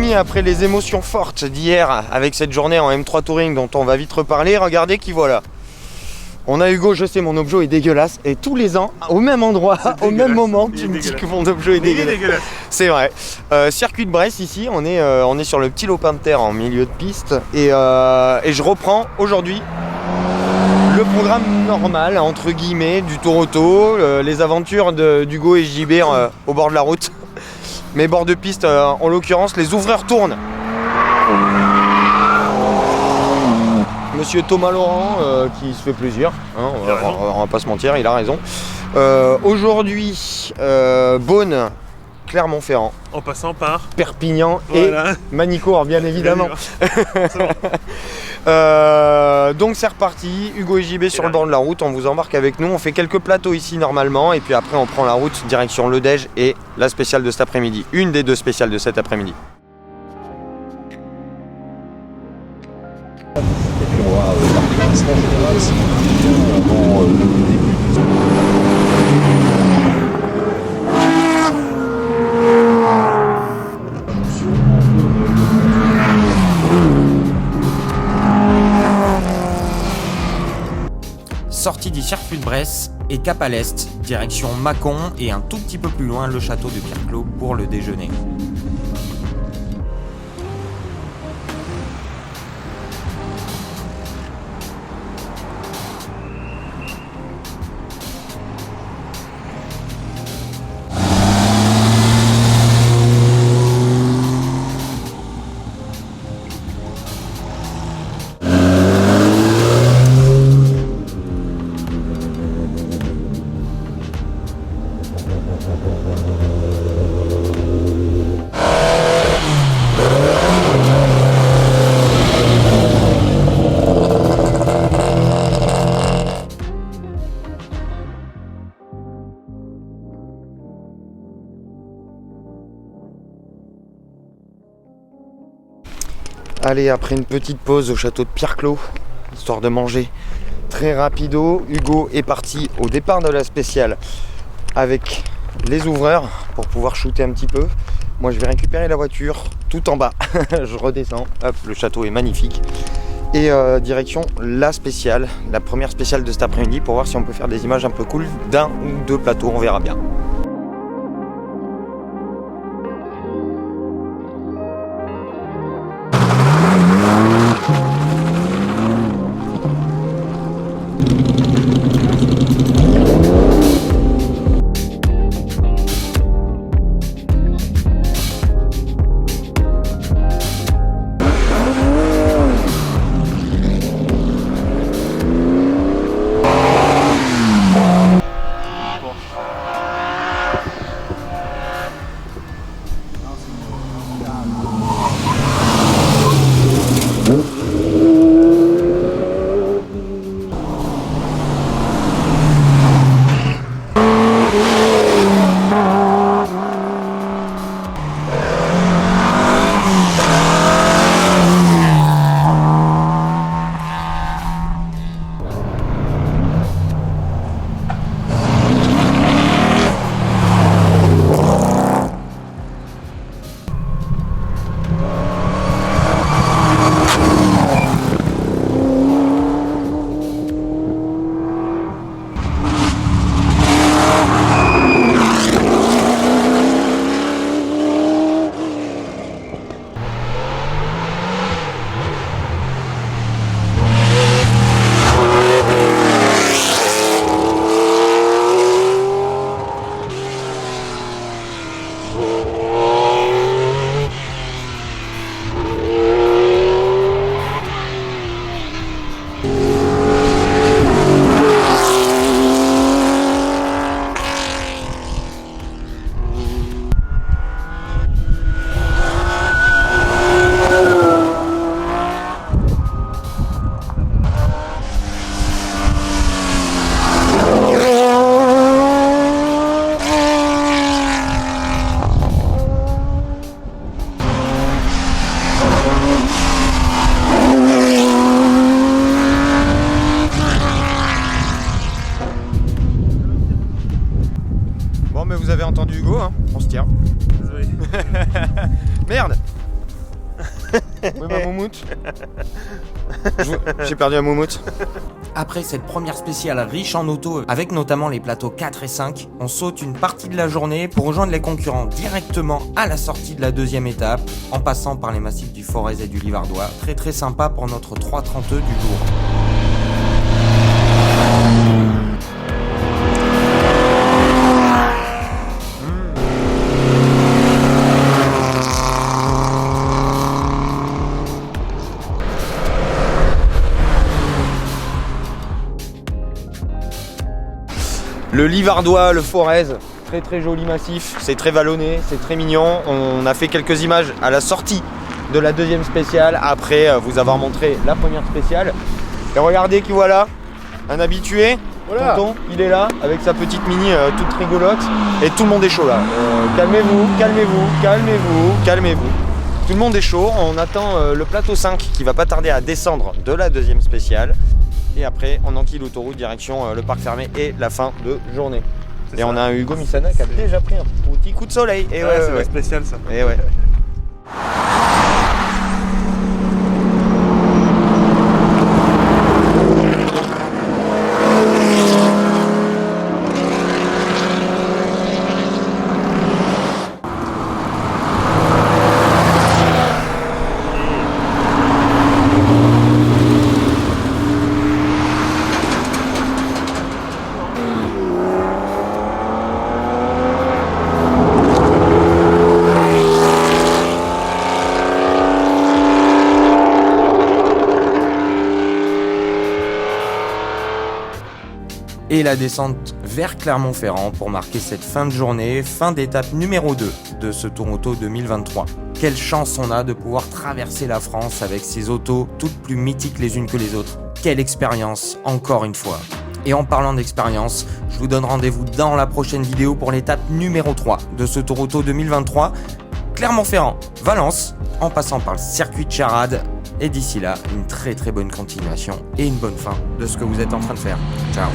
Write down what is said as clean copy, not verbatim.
amis, après les émotions fortes d'hier avec cette journée en M3 Touring dont on va vite reparler, regardez qui voilà. On a Hugo, je sais, mon objet est dégueulasse et tous les ans, au même endroit, au même moment, tu me dis que mon objet est dégueulasse. C'est vrai. Circuit de Brest ici, on est sur le petit lopin de terre en milieu de piste et je reprends aujourd'hui le programme normal, entre guillemets, du tour auto, les aventures d'Hugo et JB au bord de la route. Mais bord de piste, en l'occurrence, les ouvreurs tournent. Monsieur Thomas Laurent qui se fait plaisir, hein, on va pas se mentir, il a raison. Aujourd'hui, Beaune, Clermont-Ferrand. En passant par Perpignan voilà. Et Manicourt, bien évidemment. Donc c'est reparti, Hugo et JB sur le bord de la route, on vous embarque avec nous, on fait quelques plateaux ici normalement et puis après on prend la route direction Le Dège et la spéciale de cet après-midi, une des deux spéciales de cet après-midi. Sortie du circuit de Brest et cap à l'est, direction Mâcon et un tout petit peu plus loin le château de Pierreclos pour le déjeuner. Allez, après une petite pause au château de Pierreclos, histoire de manger très rapido, Hugo est parti au départ de la spéciale avec les ouvreurs pour pouvoir shooter un petit peu. Moi je vais récupérer la voiture tout en bas, je redescends, hop, le château est magnifique. Et direction la spéciale, la première spéciale de cet après-midi pour voir si on peut faire des images un peu cool d'un ou deux plateaux, on verra bien. Bon mais vous avez entendu Hugo, hein, on se tient. Oui. Merde. Oui, ma moumoute. J'ai perdu la moumoute. Après cette première spéciale riche en auto, avec notamment les plateaux 4 et 5, on saute une partie de la journée pour rejoindre les concurrents directement à la sortie de la deuxième étape, en passant par les massifs du Forez et du Livardois. Très très sympa pour notre 3.32 du jour. Le Livardois, le Forez, très très joli massif, c'est très vallonné, c'est très mignon. On a fait quelques images à la sortie de la deuxième spéciale, après vous avoir montré la première spéciale. Et regardez qui voilà, un habitué, Voilà. Tonton, il est là avec sa petite mini toute rigolote et tout le monde est chaud là. Calmez-vous, calmez-vous, calmez-vous, calmez-vous. Tout le monde est chaud, on attend le plateau 5 qui va pas tarder à descendre de la deuxième spéciale. Et après, on enquille l'autoroute direction le parc fermé et la fin de journée. Et on a un Hugo Missana qui a déjà pris un petit coup de soleil. Et Ouais, c'est spécial ça. Et ouais. Et la descente vers Clermont-Ferrand pour marquer cette fin de journée, fin d'étape numéro 2 de ce Tour Auto 2023. Quelle chance on a de pouvoir traverser la France avec ces autos toutes plus mythiques les unes que les autres. Quelle expérience, encore une fois. Et en parlant d'expérience, je vous donne rendez-vous dans la prochaine vidéo pour l'étape numéro 3 de ce Tour Auto 2023. Clermont-Ferrand, Valence, en passant par le circuit de Charade. Et d'ici là, une très très bonne continuation et une bonne fin de ce que vous êtes en train de faire. Ciao.